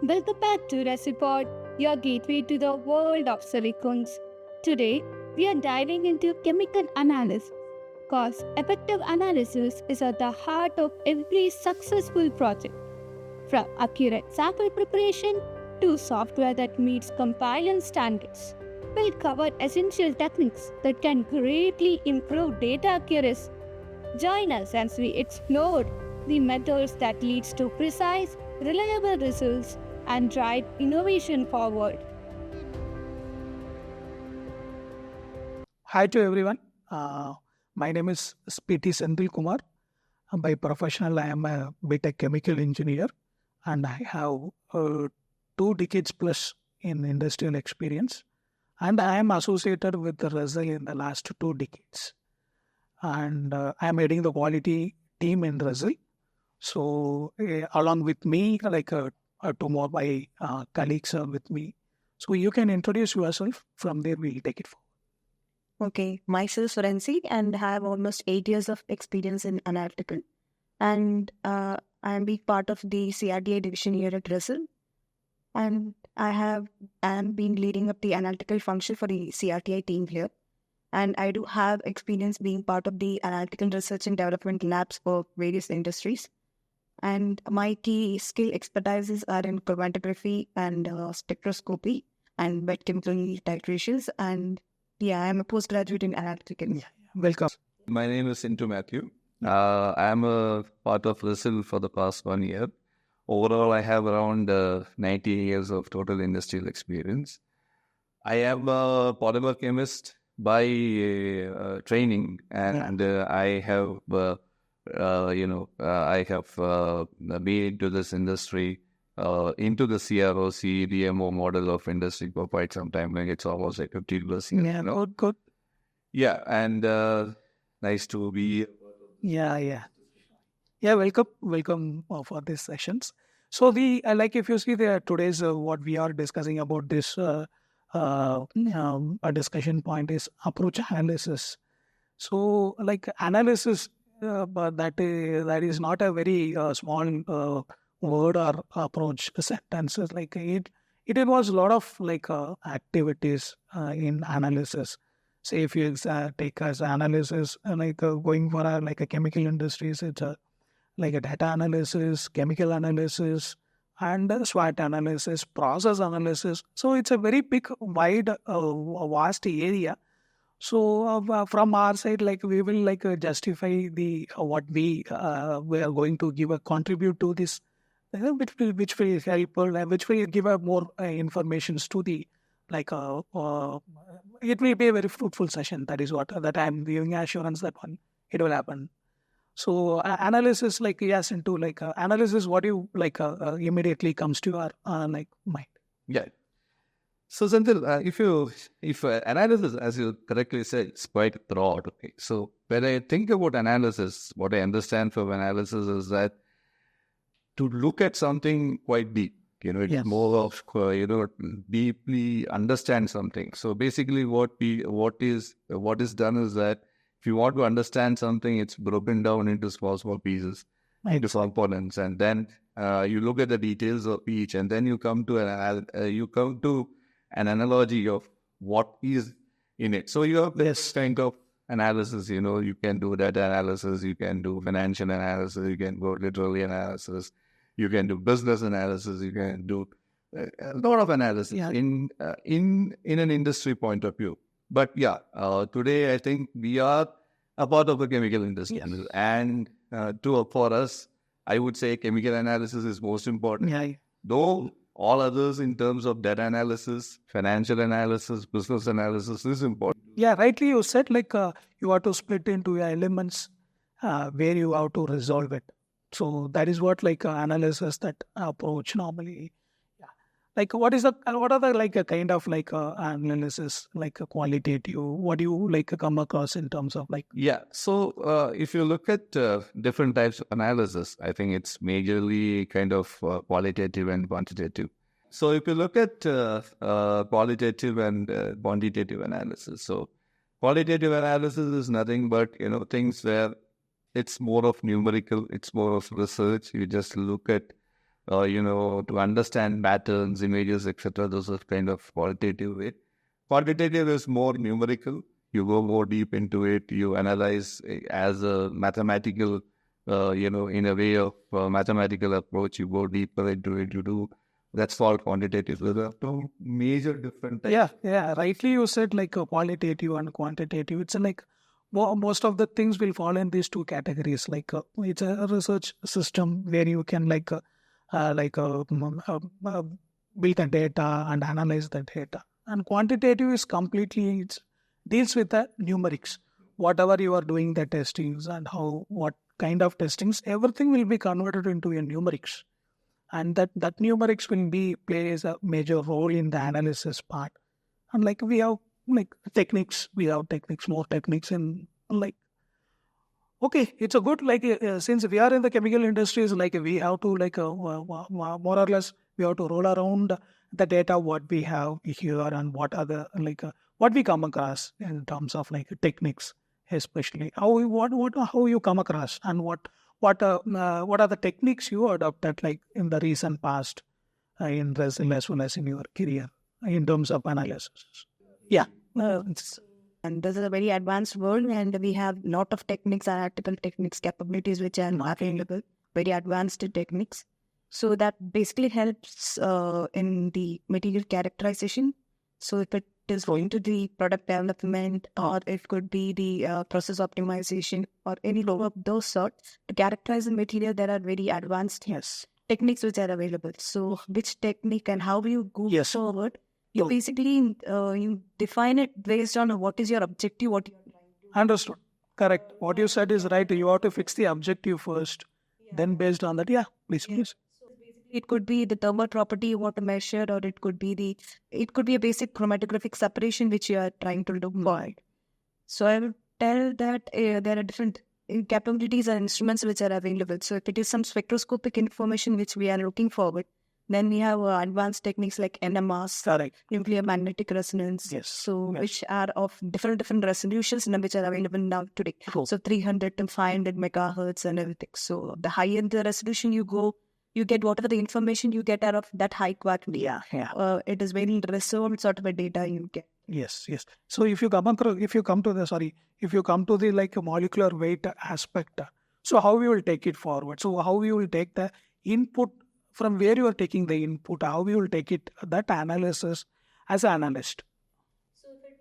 Welcome back to Resipod, your gateway to the world of silicons. Today, we are diving into chemical analysis because effective analysis is at the heart of every successful project. From accurate sample preparation to software that meets compliance standards, we'll cover essential techniques that can greatly improve data accuracy. Join us as we explore the methods that leads to precise, reliable results and drive innovation forward. Hi to everyone. My name is PT Senthil Kumar. By professional, I am a BTech chemical engineer and I have 2 decades plus in industrial experience. And I am associated with the Result in the last 2 decades. And I am heading the quality team in Result. So along with me, two more my colleagues are with me. So you can introduce yourself. From there, we'll take it forward. Okay, myself Rency and have almost 8 years of experience in analytical. And I am being part of the CRDA division here at Result. And I am been leading up the analytical function for the CRTI team here. And I do have experience being part of the analytical research and development labs for various industries. And my key skill expertises are in chromatography and spectroscopy and wet chemical titrations. And I am a postgraduate in analytical. Welcome. My name is Sintu Mathew. I am a part of Resipod for the past 1 year. Overall, I have around 90 years of total industrial experience. I am a polymer chemist by training, and I have, I have been into this industry, into the CRO, CDMO model of industry for quite some time. Like it's almost like 50 plus years. Yeah, good. Yeah, and nice to be. Yeah. Welcome for these sessions. So if you see today's what we are discussing about this a discussion point is approach analysis. So analysis, but that is not a very small word or approach sentences. It involves a lot of activities in analysis. Say if you take as analysis, going for a chemical industries, it's a data analysis, chemical analysis, and SWOT analysis, process analysis. So it's a very big, wide, vast area. So from our side, we will justify the what we are going to give a contribute to this, which will help which will give more informations to the it will be a very fruitful session. That is what that I am giving assurance that one it will happen. So analysis, into analysis, what you immediately comes to your mind. Yeah. So Senthil, if analysis, as you correctly said, is quite broad. Okay. So when I think about analysis, what I understand from analysis is that to look at something quite deep. It's more of deeply understand something. So basically, what is done is that if you want to understand something, it's broken down into small pieces, into components, and then you look at the details of each, and then you come to an analogy of what is in it. So you have this kind of analysis. You can do data analysis, you can do financial analysis, you can go literary analysis, you can do business analysis, you can do a lot of analysis in an industry point of view. But today I think we are a part of the chemical industry, and for us, I would say chemical analysis is most important. Though all others in terms of data analysis, financial analysis, business analysis is important. Yeah, rightly you said you have to split into your elements where you have to resolve it. So that is what analysis that approach normally. What are the kind of analysis qualitative? What do you come across in terms of So if you look at different types of analysis, I think it's majorly kind of qualitative and quantitative. So if you look at qualitative and quantitative analysis, so qualitative analysis is nothing but things where it's more of numerical, it's more of research. You just look at to understand patterns, images, etc. Those are kind of qualitative way. Quantitative is more numerical. You go more deep into it. You analyze as a mathematical, in a way of mathematical approach. You go deeper into it. You do. That's called quantitative. So there are two major different types. Yeah. Rightly you said like qualitative and quantitative. It's like most of the things will fall in these two categories. Like it's a research system where you can build the data and analyze the data. And quantitative is completely deals with the numerics. Whatever you are doing the testings and what kind of testings, everything will be converted into a numerics. And that numerics will plays a major role in the analysis part. And like we have techniques, more techniques in okay, it's a good since we are in the chemical industries, we have to more or less we have to roll around the data what we have here and what are the what we come across in terms of techniques, especially how you come across and what are the techniques you adopted in the recent past in Brazil as well as in your career in terms of analysis. Yeah. And this is a very advanced world, and we have lot of techniques, analytical techniques, capabilities which are available, very advanced techniques. So that basically helps in the material characterization. So if it is going to the product development, or it could be the process optimization, or any of those sorts, to characterize the material, there are very advanced techniques which are available. So which technique and how you go forward? You basically you define it based on what is your objective, what you are trying to. Understood. Correct. What you said is right. You have to fix the objective first. Then based on that, please. So basically it could be the thermal property you want to measure, or it could be a basic chromatographic separation which you are trying to look for. So I would tell that there are different capabilities and instruments which are available. So if it is some spectroscopic information which we are looking forward, then we have advanced techniques like NMRs, nuclear magnetic resonance, which are of different resolutions which are available now today. Cool. So 300 to 500 megahertz and everything. So the higher the resolution you go, you get whatever the information you get out of that high quality. It is very reserved sort of a data you get. Yes. So if you come to the molecular weight aspect, so how we will take it forward? So how we will take the input from where you are taking the input, how we will take it, that analysis as an analyst? So if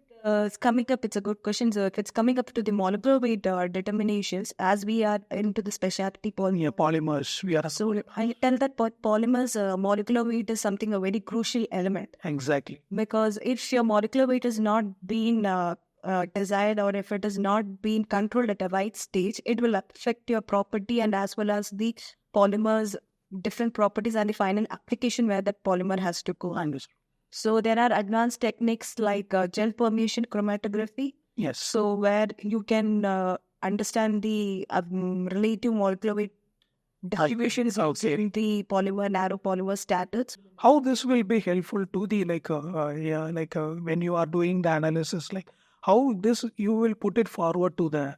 it's coming up, it's a good question. So if it's coming up to the molecular weight determinations, as we are into the specialty polymers, we are. So I tell that polymers, molecular weight is something a very crucial element. Exactly. Because if your molecular weight is not being desired, or if it is not being controlled at a right stage, it will affect your property and as well as the polymers different properties and the final application where that polymer has to go. Understood. So there are advanced techniques like gel permeation chromatography. Yes. So where you can understand the relative molecular weight distributions in the polymer, narrow polymer status. How this will be helpful to the when you are doing the analysis, how this you will put it forward to the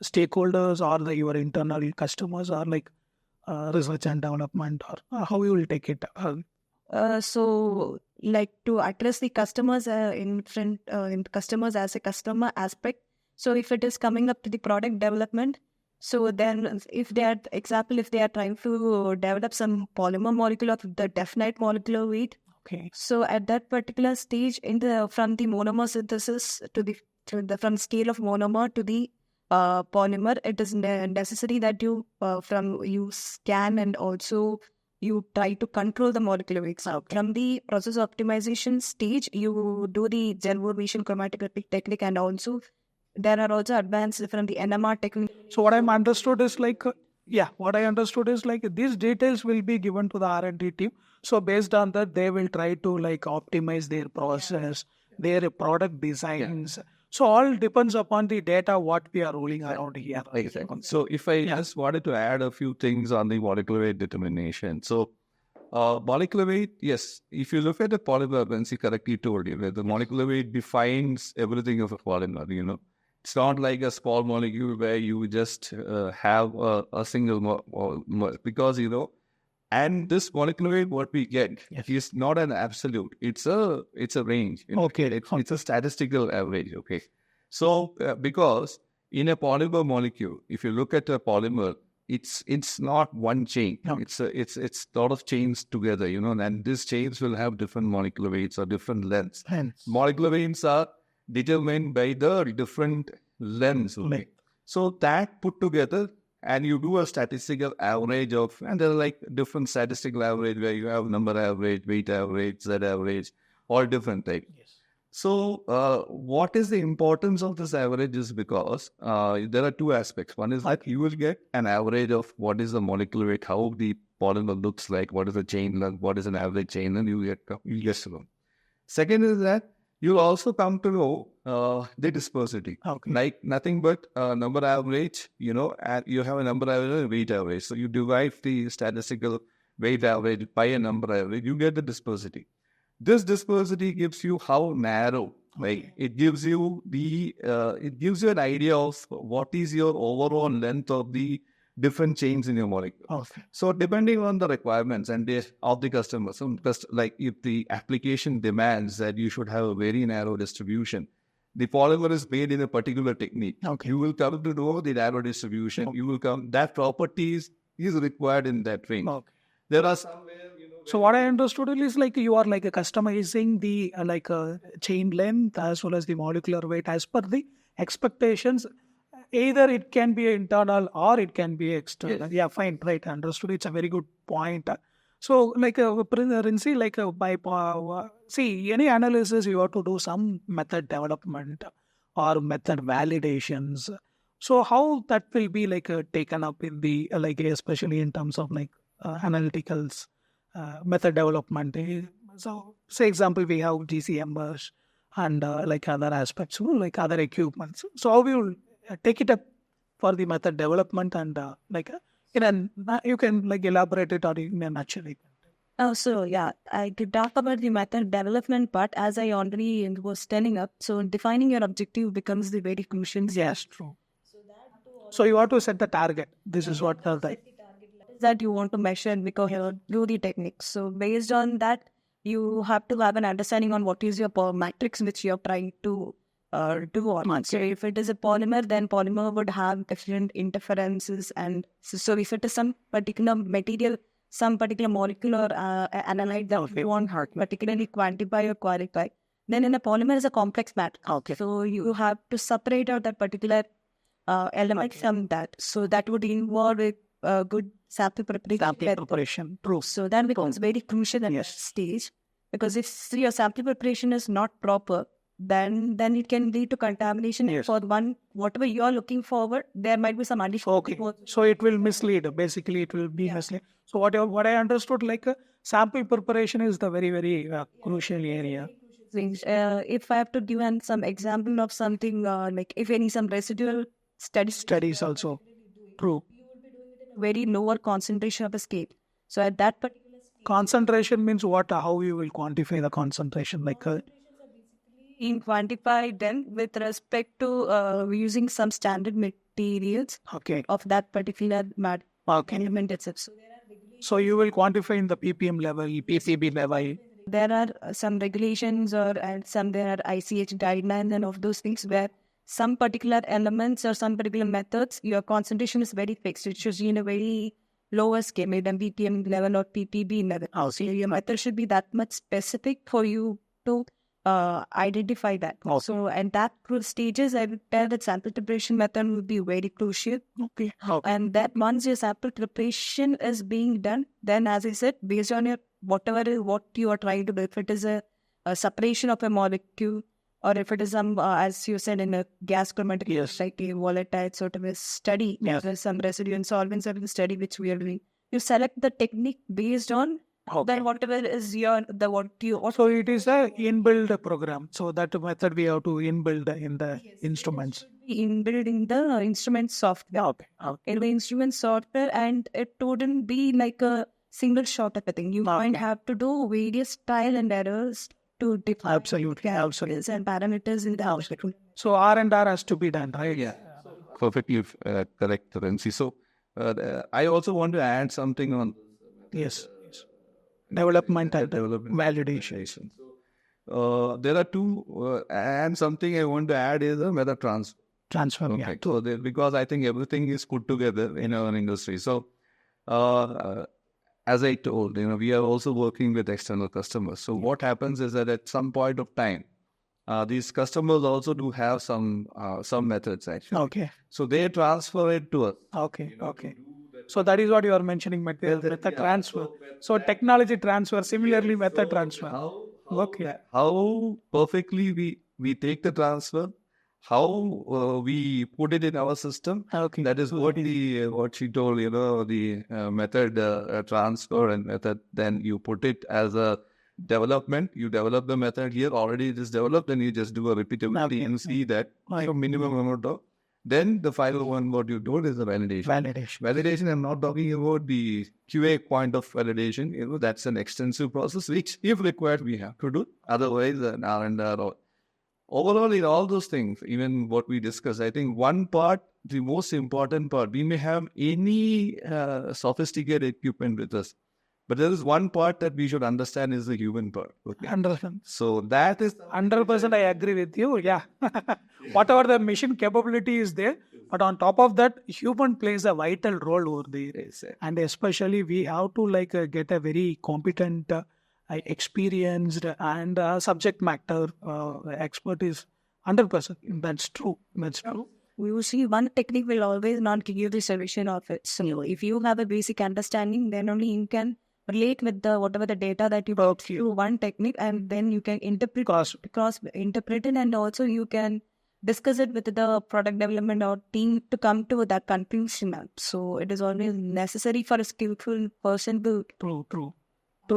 stakeholders or your internal customers, or research and development, or how you will take it? So to address the customers in customers as a customer aspect. So if it is coming up to the product development, so then if they are trying to develop some polymer molecule of the definite molecular weight. Okay. So at that particular stage from the monomer synthesis from scale of monomer to the polymer, it is necessary that you scan and also you try to control the molecular weight. From the process optimization stage, you do the gel formation chromatographic technique, and also there are also advanced from the NMR technique. So what I understood is these details will be given to the R&D team. So based on that, they will try to optimize their process, their product designs. So all depends upon the data what we are rolling around here. Exactly. So if I just wanted to add a few things on the molecular weight determination. So molecular weight, yes, if you look at the polymer, Rency correctly told you, the molecular weight defines everything of a polymer, It's not like a small molecule where you just have a single because, And this molecular weight, what we get is not an absolute. It's a range. It's a statistical average. Okay. So because in a polymer molecule, if you look at a polymer, it's not one chain. No. It's a lot of chains together, and these chains will have different molecular weights or different lengths. Hence, molecular weights are determined by the different lengths. Okay. So that put together, and you do a statistical average of, and there are like different statistical average where you have number average, weight average, Z average, all different types. Yes. So what is the importance of this average is because there are two aspects. One is that you will get an average of what is the molecular weight, how the polymer looks like, what is the chain length, what is an average chain length, you get to know. Second is that you'll also come to know the dispersity. Okay. Like nothing but number average, and you have a number average and weight average. So you divide the statistical weight average by a number average, you get the dispersity. This dispersity gives you how narrow, like it gives you an idea of what is your overall length of the different chains in your molecule. Okay. So depending on the requirements and of the customer, like if the application demands that you should have a very narrow distribution, the polymer is made in a particular technique. Okay. You will come to know the narrow distribution. Okay. You will come, that properties is required in that range. Okay. There are some where, so what I understood is like you are like customizing the chain length as well as the molecular weight as per the expectations. Either it can be internal or it can be external. Yes. Yeah, fine, right. Understood. It's a very good point. So Rency, see, any analysis you have to do some method development or method validations. So how that will be taken up in the especially in terms of analyticals. Method development. So, say example, we have GCMS and other aspects, other equipments. So, how we will take it up for the method development and you can elaborate it or in a nutshell. Oh, so yeah, I could talk about the method development part as I already was telling up. So, defining your objective becomes the very crucial. Yes, true. So, you have to set the target. This is what that you want to measure because you do the techniques. So based on that, you have to have an understanding on what is your matrix which you're trying to do on. So if it is a polymer, then polymer would have different interferences. And so if it is some particular material, some particular molecular analyte that you want particularly quantify or qualify, then in a polymer is a complex matter. Okay. So you have to separate out that particular element from that. So that would involve a good sample preparation. True. So that becomes very crucial at this stage, because if your sample preparation is not proper, then it can lead to contamination. Yes. For whatever you are looking forward, there might be some additional. Okay. So it will mislead. Basically, it will be mislead. So what I understood, sample preparation is the very, very crucial area. If I have to give some example of something if some residual studies also. True. Very lower concentration of a scale. So at that particular stage, concentration means what? How you will quantify the concentration? In quantify them with respect to using some standard materials. Okay. Of that particular element itself. So you will quantify in the ppm level, ppb level. There are some regulations there are ICH guidelines and of those things where some particular elements or some particular methods, your concentration is very fixed. It should be in a very lower scale, maybe ppm level or ppb level. Oh, so your method should be that much specific for you to identify that. Oh. So at that stages, I would tell that sample preparation method would be very crucial. Okay. And that once your sample preparation is being done, then as I said, based on your what you are trying to do, if it is a separation of a molecule, or if it is as you said, in a gas chromatography, like a volatile sort of a study, there's some residue and solvent sort of a study which we are doing. You select the technique based on then whatever is So it is a inbuilt program. So that method we have to inbuild in the instruments. Inbuilt in the instrument software. Okay. In the instrument software, and it wouldn't be like a single shot of a thing. You might have to do various trial and errors to define absolutely and parameters in the output. So R&R has to be done, right? Yeah. Perfectly correct, Rency. So I also want to add something on Yes. Development and development validation. So there are two, and something I want to add is a method transfer. Yeah. So because I think everything is put together in our industry. So as I told, we are also working with external customers. So what happens is that at some point of time, these customers also do have some methods actually. Okay. So they transfer it to us. Okay. So that is what you are mentioning, method transfer. So technology transfer, similarly method transfer. How perfectly we take the transfer, how we put it in our system. Okay. That is what she told, the method transfer and method. Then you put it as a development. You develop the method here, already it is developed, and you just do a repeatability and see that minimum amount of. Then the final one, what you told, is the validation. Validation, I'm not talking about the QA point of validation. That's an extensive process, which, if required, we have to do. Otherwise, an R&R or overall, in all those things, even what we discussed, I think one part, the most important part, we may have any sophisticated equipment with us, but there is one part that we should understand is the human part. Okay? 100%. So that is 100%. I agree with you. Yeah. Whatever the machine capability is there, but on top of that, human plays a vital role over there. And especially we have to get a very competent, experienced and subject matter expert is 100%. That's true. You see, one technique will always not give you the solution of it. So if you have a basic understanding, then only you can relate with whatever the data that you put through one technique, and then you can interpret it, and also you can discuss it with the product development or team to come to that conclusion. So it is always necessary for a skillful person to. True.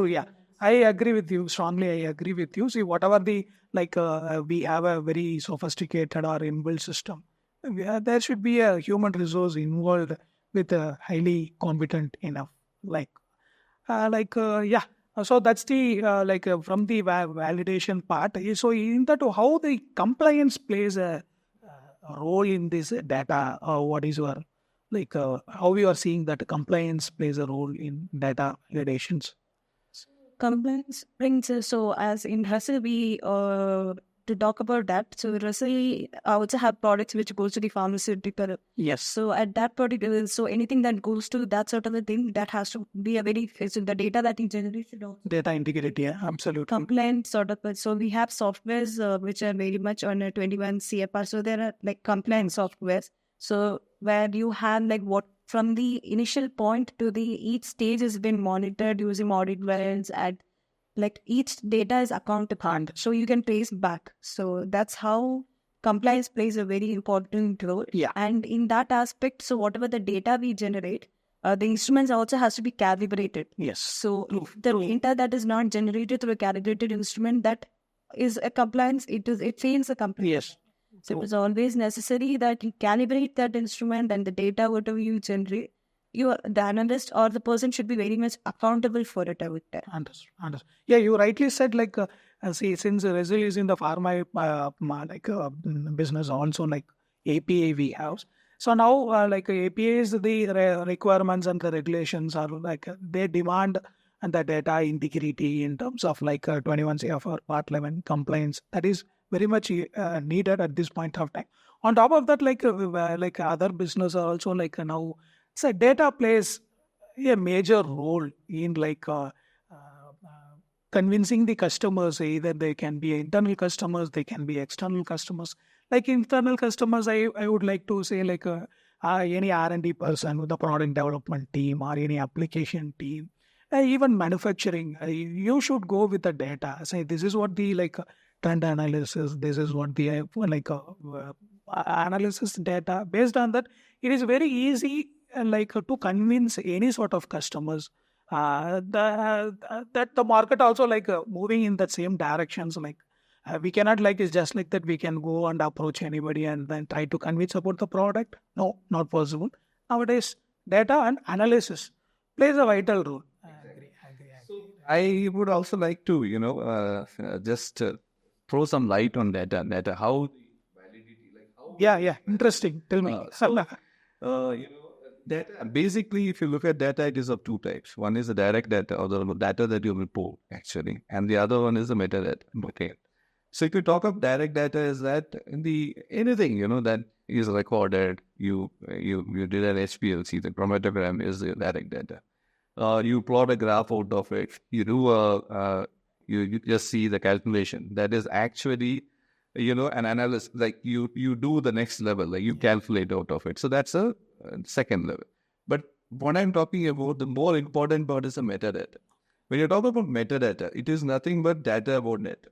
Yeah, I agree with you strongly. I agree with you. See, whatever the we have a very sophisticated or inbuilt system. There should be a human resource involved with a highly competent enough. So that's the from the validation part. So in that, how the compliance plays a role in this data, what is your how you are seeing that compliance plays a role in data validations? Compliance brings so as in Resipod, we to talk about that. So Resipod also have products which goes to the pharmaceutical. Yes. So at that particular, so anything that goes to that sort of a thing, that has to be a very, so the data that you generate should also. Data integrity, yeah, absolutely. Compliant sort of, so we have softwares which are very much on a 21 CFR. So there are compliant softwares. So where you have what from the initial point to the each stage has been monitored using audit wells at each data is accountable, so you can trace back. So that's how compliance plays a very important role. Yeah. And in that aspect, so whatever the data we generate, the instruments also has to be calibrated. Yes. So if the data that is not generated through a calibrated instrument, that is a compliance, it fails a compliance. Yes. So it is always necessary that you calibrate that instrument, and the data whatever you generate, the analyst or the person should be very much accountable for it, I would tell. Understood. Yeah, you rightly said, see, since Resipod is in the pharma business also, API we have. So now, APIs, the requirements and the regulations are they demand and the data integrity in terms of 21 CFR Part 11 compliance. That is very much needed at this point of time. On top of that, other business are also now. So data plays a major role in convincing the customers. Either they can be internal customers, they can be external customers. Internal customers, I would like to say any R&D person with the product development team or any application team, even manufacturing, you should go with the data. Say this is what the trend analysis, this is what the analysis data. Based on that, it is very easy to convince any sort of customers that the market also moving in that same directions. We cannot it's just that we can go and approach anybody and then try to convince about the product. No, not possible. Nowadays, data and analysis plays a vital role. I agree. I would also like to just throw some light on data. How validity, Yeah, interesting. Tell me. Basically, if you look at data, it is of two types. One is the direct data, or the data that you report, actually, and the other one is the metadata. Okay. So if you talk of direct data, is that anything that is recorded, you did an HPLC, the chromatogram is the direct data. You plot a graph out of it. You do you just see the calculation. That is actually an analysis. Like you do the next level, like you calculate out of it. So that's a second level. But what I'm talking about, the more important part is the metadata. When you talk about metadata, it is nothing but data about data.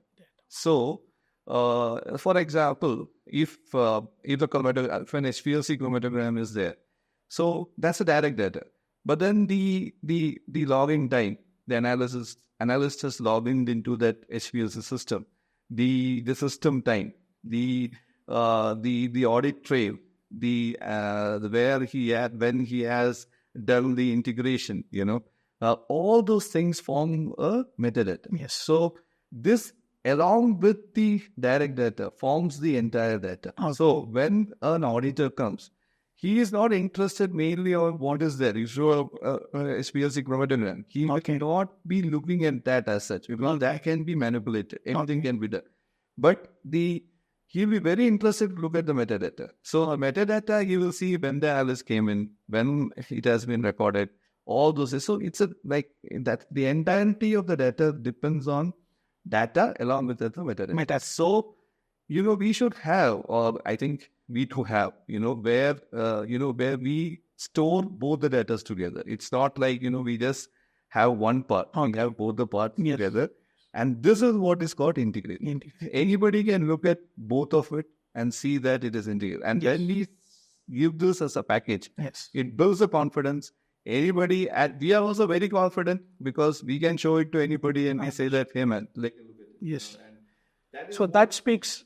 So, for example, if the if an HPLC chromatogram is there, so that's a direct data. But then the logging time, the analyst has logged into that HPLC system, the system time, the audit trail, the where he had when he has done the integration, all those things form a metadata. Yes. So this, along with the direct data, forms the entire data. Okay. So when an auditor comes, he is not interested mainly on what is there. You show a HPLC chromatogram. He will not be looking at that as such, because that can be manipulated. Anything can be done. But he'll be very interested to look at the metadata. So metadata, you will see when the analyst came in, when it has been recorded, all those. So it's that the entirety of the data depends on data along with the metadata. So, we should have, or I think we do have, where we store both the data together. It's not like, we just have one part. We have both the parts together. And this is what is called integrated. Anybody can look at both of it and see that it is integrated. And when we give this as a package, it builds the confidence. Anybody, and we are also very confident because we can show it to anybody and we say that, hey man, look at it. Yes. So that speaks.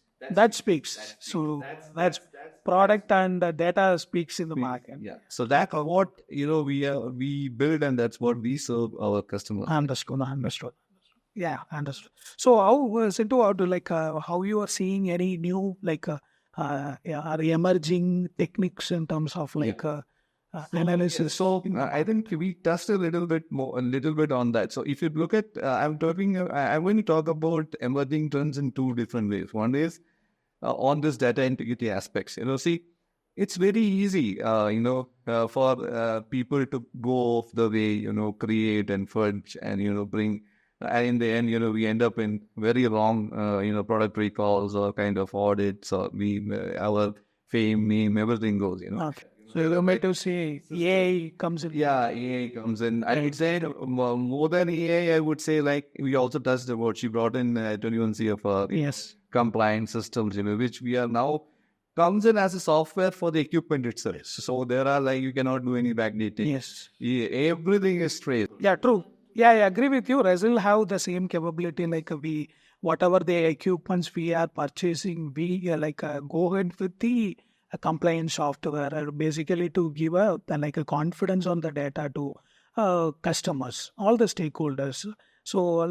So that's product and data speaks in the market. Yeah. So that's what we build, and that's what we serve our customers. Understood. Yeah, understood. So how Sintu, how you are seeing any new are emerging techniques in terms of analysis? So I think we touched a little bit on that. So if you look at, I'm going to talk about emerging trends in two different ways. One is on this data integrity aspects. See, it's very easy, for people to go off the way, create and fudge and bring. And in the end, we end up in very wrong, product recalls or kind of audits, or our fame, name, everything goes, Okay. So you might to say AI comes in. Yeah, AI comes in. I would say more than AI, I would say we also touched about, she brought in 21 CFR compliance systems, which we are now comes in as a software for the equipment itself. So there are you cannot do any backdating. Yes. Everything is traced. Yeah, true. Yeah, I agree with you. Resil have the same capability. Whatever the equipments we are purchasing, we go ahead with the compliance software, basically to give a confidence on the data to customers, all the stakeholders. So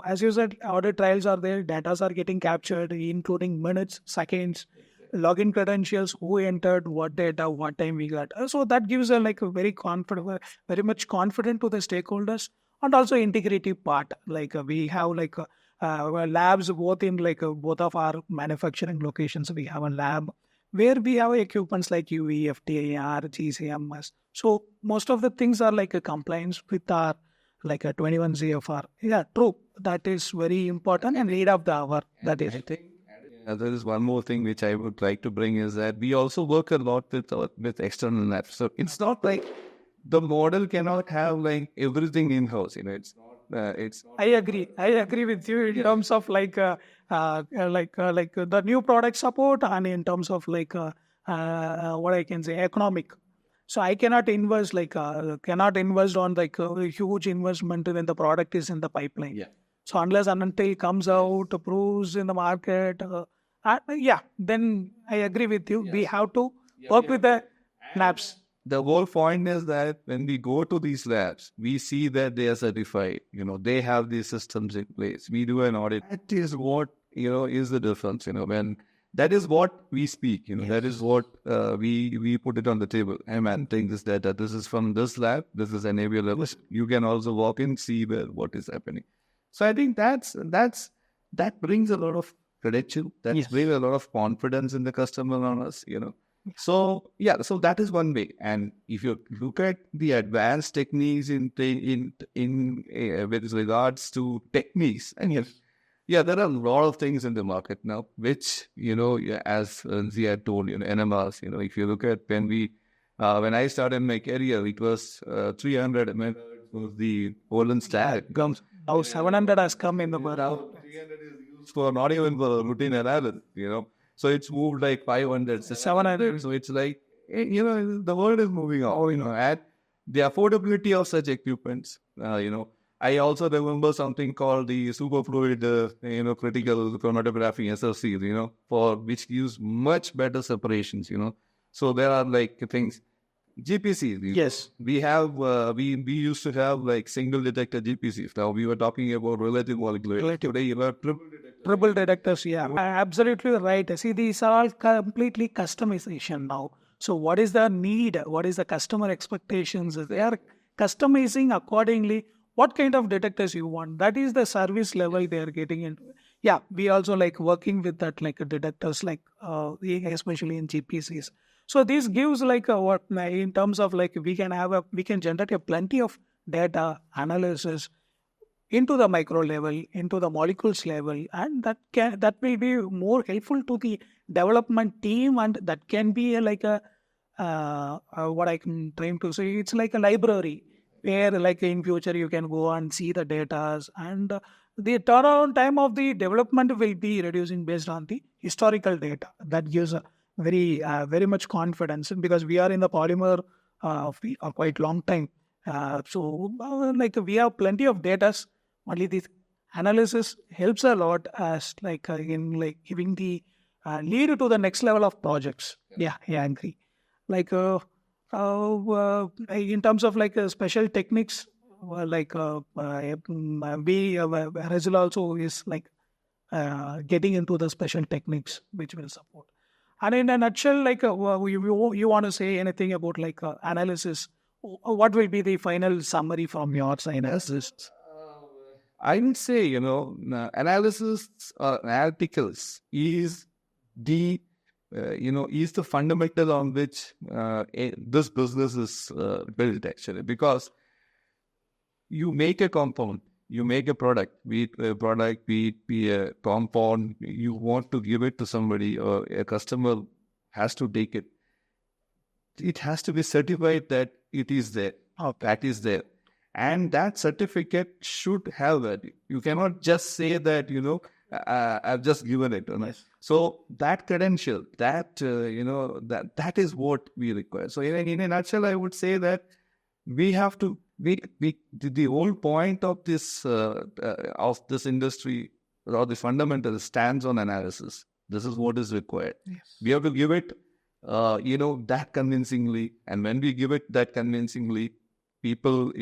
as you said, audit trials are there, data are getting captured, including minutes, seconds, login credentials, who entered what data, what time we got. So that gives a very confident, very much confident to the stakeholders. And also integrative part, we have labs both in both of our manufacturing locations. We have a lab where we have equipments like UV, FTIR, GCMS. So most of the things are a compliance with our a 21 ZFR. Yeah, true. That is very important and lead of the hour. That is. I think there is one more thing which I would like to bring is that we also work a lot with external labs. So it's not the model cannot have everything in house. It's not. I agree with you in terms of the new product support, and in terms of what I can say, economic. So I cannot invest on a huge investment when the product is in the pipeline. Yeah. So unless and until it comes out, approves in the market, then I agree with you. Yes. We have to work with the labs. The whole point is that when we go to these labs, we see that they are certified. They have these systems in place. We do an audit. That is what, is the difference. When that is what we speak. Yes. That is what we put it on the table. Hey man, take this data. This is from this lab. This is an area level. You can also walk in, see what is happening. So I think that brings a lot of credential. That brings a lot of confidence in the customer on us. So so that is one way. And if you look at the advanced techniques in with regards to techniques, and there are a lot of things in the market now, which as Rency had told, NMRs. If you look at when I started my career, it was 300 MHz was the golden standard. Now 700 has come in the market. Now 300 is used for not even for routine analysis. So it's moved like 500, 700. So it's like, the world is moving on, and the affordability of such equipments, I also remember something called the superfluid, critical chromatography SFCs, for which gives much better separations, So there are like things, GPCs. Yes. We have, we used to have like single detector GPCs. Now we were talking about relative molecular. Today you have triple detectors. Yeah, absolutely right. See, these are all completely customization now. So what is the need? What is the customer expectations? They are customizing accordingly. What kind of detectors you want? That is the service level they are getting into. Yeah, we also like working with that like detectors, like especially in GPCs. So this gives like what in terms of like we can generate a plenty of data analysis into the micro level, into the molecules level, and that will be more helpful to the development team, and that can be like what I can trying to say. It's like a library where like in future you can go and see the data, and the turnaround time of the development will be reducing based on the historical data. That gives a very much confidence, because we are in the polymer for quite long time. So like we have plenty of data. Only this analysis helps a lot as like in like giving the lead to the next level of projects. Yeah, I agree. Like in terms of like special techniques, like Resipod also is like getting into the special techniques which will support. And in a nutshell, like you want to say anything about like analysis? What will be the final summary from your side? I would say, analysis or analyticals is the, is the fundamental on which this business is built actually, because you make a compound, you make a product, be it a product, be a compound, you want to give it to somebody, or a customer has to take it. It has to be certified that it is there, or that is there. And that certificate should have value. You cannot just say that, I've just given it. Yes. So that credential, that, that is what we require. So in a nutshell, I would say that we have to, the whole point of this industry, or the fundamental stands on analysis. This is what is required. Yes. We have to give it, that convincingly. And when we give it that convincingly, people,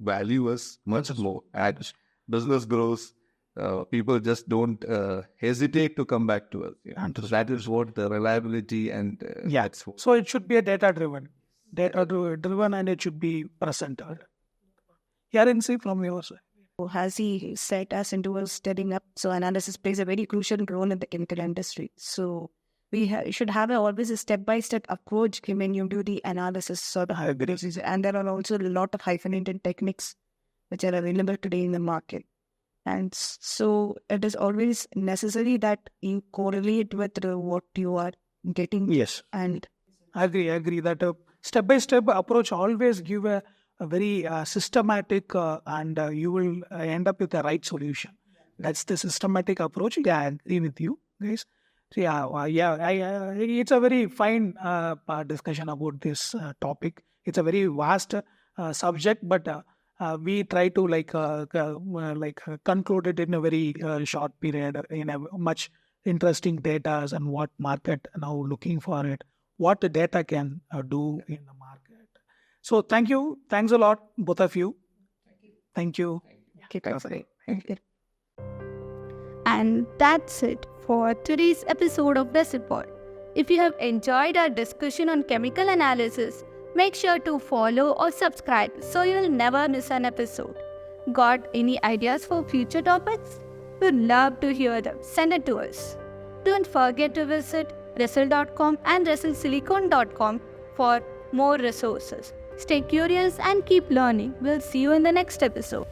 value us much more. As business grows, people just don't hesitate to come back to us. And that is what the reliability and that's what. So it should be a data-driven, and it should be presented. Rency, from your side. As he said, as Sintu was telling up, so analysis plays a very crucial role in the chemical industry. So we should have always a step-by-step approach when you do the analysis sort of. And there are also a lot of hyphenated techniques which are available today in the market. And so it is always necessary that you correlate with what you are getting. Yes. And I agree that a step-by-step approach always give a very systematic and you will end up with the right solution. That's the systematic approach. Yeah, I agree with you guys. So it's a very fine discussion about this topic. It's a very vast subject, but we try to conclude it in a very short period, in a much interesting data and what market now looking for it, what the data can do in the market. So thank you. Thanks a lot, both of you. Thank you. Thank you. And that's it for today's episode of Resipod. If you have enjoyed our discussion on chemical analysis, make sure to follow or subscribe so you'll never miss an episode. Got any ideas for future topics? We'd love to hear them. Send it to us. Don't forget to visit Resil.com and ResilSilicon.com for more resources. Stay curious and keep learning. We'll see you in the next episode.